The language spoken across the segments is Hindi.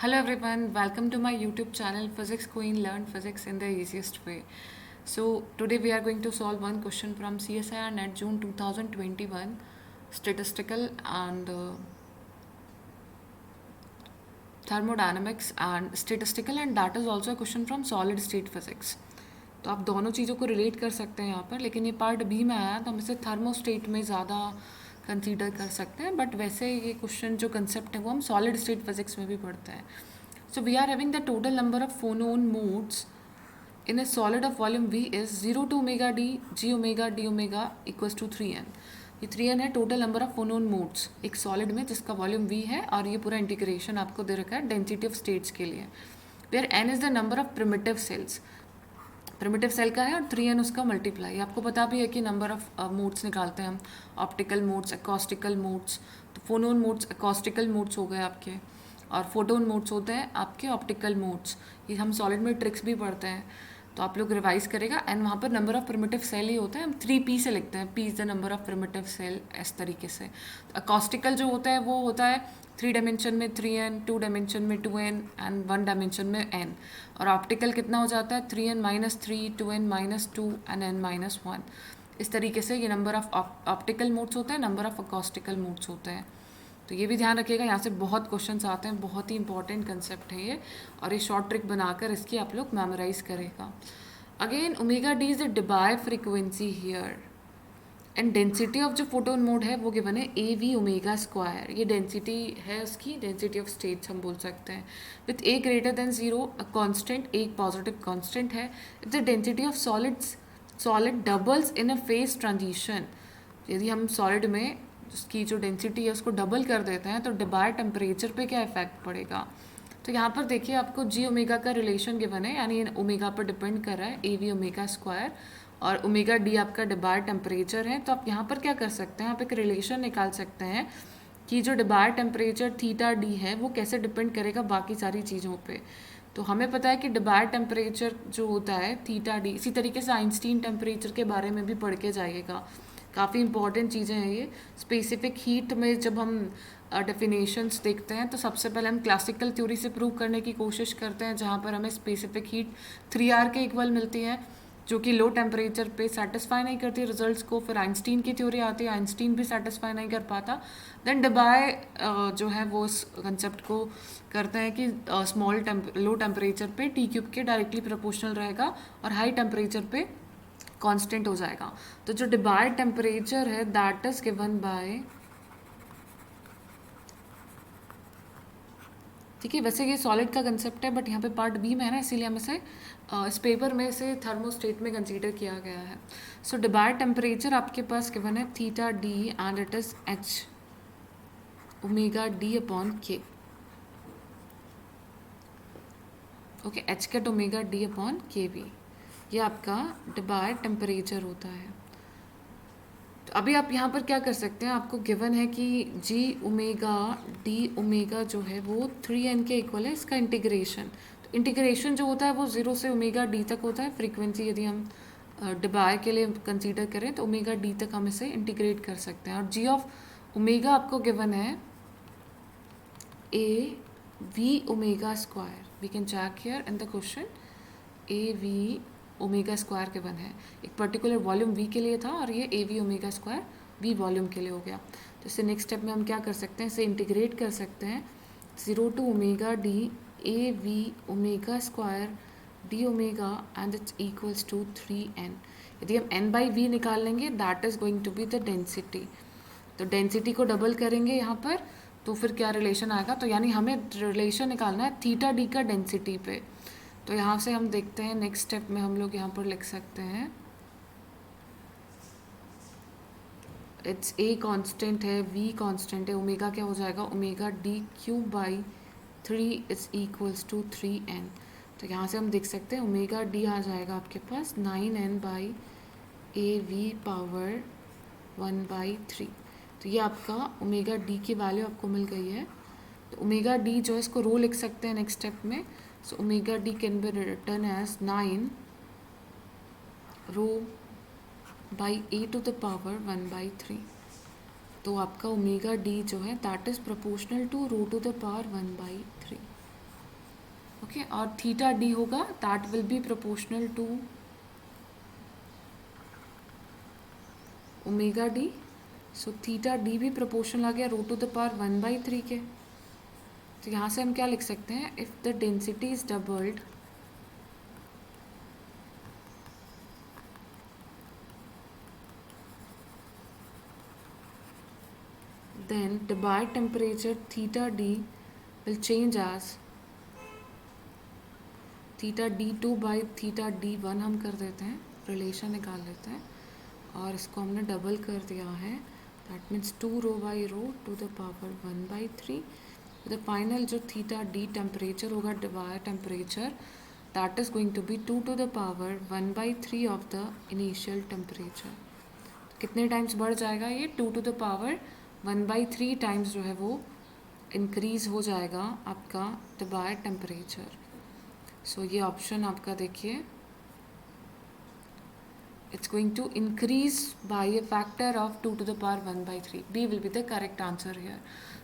Hello everyone, welcome to my YouTube channel Physics Queen Learn Physics in the Easiest Way. So today we are going to solve one question from CSIR NET June 2021 statistical and thermodynamics and statistical, and that is also a question from solid state physics. तो आप दोनों चीज़ों को रिलेट कर सकते हैं यहाँ पर, लेकिन ये पार्ट बी में आया तो हम इसे थर्मोस्टेट में ज़्यादा कंसीडर कर सकते हैं, बट वैसे ये क्वेश्चन जो कंसेप्ट है वो हम सॉलिड स्टेट फिजिक्स में भी पढ़ते हैं. So we are having the total number of phonon modes in a solid of volume V is 0 to omega d g omega d omega equals to 3n. ये 3n है total number of phonon modes एक सॉलिड में जिसका वॉल्यूम v है, और ये पूरा इंटीग्रेशन आपको दे रखा है डेंसिटी ऑफ स्टेट्स के लिए, where n is the number of primitive cells. Primitive cell का है और 3n उसका मल्टीप्लाई. आपको पता भी है कि नंबर ऑफ मोड्स निकालते हैं हम, ऑप्टिकल मोड्स, एकॉस्टिकल मोड्स. तो फोनोन मोड्स एकॉस्टिकल मोड्स हो गए आपके, और फोटोन मोड्स होते हैं आपके ऑप्टिकल मोड्स. ये हम सॉलिड में ट्रिक्स भी पढ़ते हैं, तो आप लोग रिवाइज करेगा. एंड वहाँ पर नंबर ऑफ प्रिमिटिव सेल ही होता है, हम 3p से लिखते हैं, p is the number of primitive cell, इस तरीके से. एकॉस्टिकल जो होता है वो होता है 3 डायमेंशन में 3n, 2 डायमेंशन में 2n एंड 1 डायमेंशन में n. और ऑप्टिकल कितना हो जाता है 3n minus 3, 2n minus 2 and n minus 1. इस तरीके से ये नंबर ऑफ ऑप्टिकल मोड्स होते हैं, नंबर ऑफ एकॉस्टिकल मोड्स होते हैं. तो ये भी ध्यान रखिएगा, यहाँ से बहुत क्वेश्चंस आते हैं, बहुत ही इंपॉर्टेंट कंसेप्ट है ये, और ये शॉर्ट ट्रिक बनाकर इसकी आप लोग मेमोराइज करेगा. Again omega D is the डिबाय frequency here, and density of जो फोटोन मोड है वो गिवन है ए वी ओमेगा स्क्वायर. ये डेंसिटी है उसकी, डेंसिटी ऑफ स्टेट्स हम बोल सकते हैं. With A greater than zero a constant, एक पॉजिटिव कॉन्स्टेंट है. If the density of solid doubles in a phase transition, यदि हम सॉलिड में उसकी जो डेंसिटी है उसको डबल कर देते हैं तो डिबाय टेम्परेचर पे क्या इफेक्ट पड़ेगा. तो यहाँ पर देखिए आपको जी ओमेगा का रिलेशन गिवन है, यानी ओमेगा पर डिपेंड कर रहा है ए वी ओमेगा स्क्वायर, और ओमेगा डी आपका डिबायर टेम्परेचर है. तो आप यहाँ पर क्या कर सकते हैं, आप एक रिलेशन निकाल सकते हैं कि जो डिबायर टेम्परेचर थीटा डी है वो कैसे डिपेंड करेगा बाकी सारी चीज़ों पे. तो हमें पता है कि डिबायर टेम्परेचर जो होता है थीटा डी, इसी तरीके से आइंस्टीन टेम्परेचर के बारे में भी पढ़ के जाइएगा, काफ़ी इंपॉर्टेंट चीज़ें हैं ये. स्पेसिफिक हीट में जब हम डेफिनेशंस देखते हैं तो सबसे पहले हम क्लासिकल थ्योरी से प्रूव करने की कोशिश करते हैं, जहाँ पर हमें स्पेसिफिक हीट 3R के इक्वल मिलती है, जो कि लो टेम्परेचर पे सेटिस्फाई नहीं करती रिजल्ट्स को. फिर आइंस्टीन की थ्योरी आती है, आइंस्टीन भी सेटिस्फाई नहीं कर पाता. देन डिबाय जो है वो इस कंसेप्ट को करते हैं कि लो टेम्परेचर पे टी क्यूब के डायरेक्टली प्रोपोर्शनल रहेगा और हाई टेम्परेचर पे कांस्टेंट हो जाएगा. तो जो डिबाय टेम्परेचर है दैट इज गिवन बाय, ठीक है, वैसे ये सॉलिड का कंसेप्ट है बट यहाँ पे पार्ट बी में है ना, इसीलिए हम इसे इस पेपर में इसे थर्मोस्टेट में कंसीडर किया गया है. सो डिबायर टेम्परेचर आपके पास गिवन है theta D and it is H omega D upon K. Okay, H cut omega D upon K V, ये आपका डिबायर टेम्परेचर होता है. तो अभी आप यहाँ पर क्या कर सकते हैं, आपको गिवन है कि जी ओमेगा डी ओमेगा जो है वो 3n के इक्वल है, इसका इंटीग्रेशन. तो इंटीग्रेशन जो होता है वो 0 से ओमेगा डी तक होता है. फ्रीक्वेंसी यदि हम डिबाय के लिए कंसीडर करें तो ओमेगा डी तक हम इसे इंटीग्रेट कर सकते हैं. और जी ऑफ ओमेगा आपको गिवन है A V omega square. We can check here in the question, A V omega square given है, एक पर्टिकुलर वॉल्यूम वी के लिए था, और ये ए V omega square V volume के लिए हो गया. तो इससे नेक्स्ट स्टेप में हम क्या कर सकते हैं, इसे इंटीग्रेट कर सकते हैं 0 to omega D A V omega square D omega and it's equals to 3n. यदि हम n बाई वी निकाल लेंगे that is going to be the density. तो डेंसिटी को डबल करेंगे यहाँ पर तो फिर क्या रिलेशन आएगा, तो यानी हमें रिलेशन निकालना है थीटा डी का डेंसिटी पे. तो यहाँ से हम देखते हैं नेक्स्ट स्टेप में हम लोग यहाँ पर लिख सकते हैं इट्स ए कांस्टेंट है, वी कांस्टेंट है, ओमेगा क्या हो जाएगा, omega D cube by 3 is equals to 3n. तो यहाँ से हम देख सकते हैं ओमेगा डी आ जाएगा आपके पास 9n by A V power 1/3. तो ये आपका ओमेगा डी की वैल्यू आपको मिल गई है. तो ओमेगा डी जो है इसको रो लिख सकते हैं नेक्स्ट स्टेप में. So omega D can be written as 9 rho by A to the power 1/3. तो आपका ओमेगा डी जो है that is proportional to rho to the power 1/3. Okay, और थीटा डी होगा that will be proportional to omega D. So theta D भी प्रोपोर्शनल आ गया रो टू द पावर 1/3 के। तो यहाँ से हम क्या लिख सकते हैं, if the density is doubled then Debye temperature theta d will change as theta d2 by theta d1 हम कर देते हैं, रिलेशन निकाल लेते हैं और इसको हमने डबल कर दिया है, that means 2 rho by rho to the power 1/3। The final जो थीटा डी टेम्परेचर होगा Debye temperature that is going to be 2 to the power 1/3 of the initial temperature. कितने टाइम्स बढ़ जाएगा ये, 2 to the power 1/3 टाइम्स जो है वो इंक्रीज हो जाएगा आपका Debye टेम्परेचर। सो ये ऑप्शन आपका देखिए, it's going to increase by a factor of 2 to the power 1/3। B will be the correct answer here।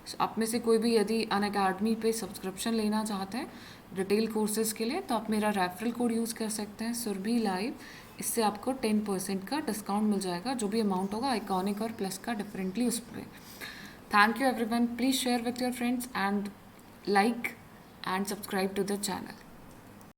So, आप में से कोई भी यदि अनअकैडमी पे सब्सक्रिप्शन लेना चाहते हैं डिटेल कोर्सेज के लिए तो आप मेरा रेफरल कोड यूज़ कर सकते हैं सुरभि लाइव। इससे आपको 10% का डिस्काउंट मिल जाएगा, जो भी अमाउंट होगा आइकॉनिक और प्लस का डिफरेंटली उस पर। Thank you everyone, please share with your friends and like and subscribe to the channel.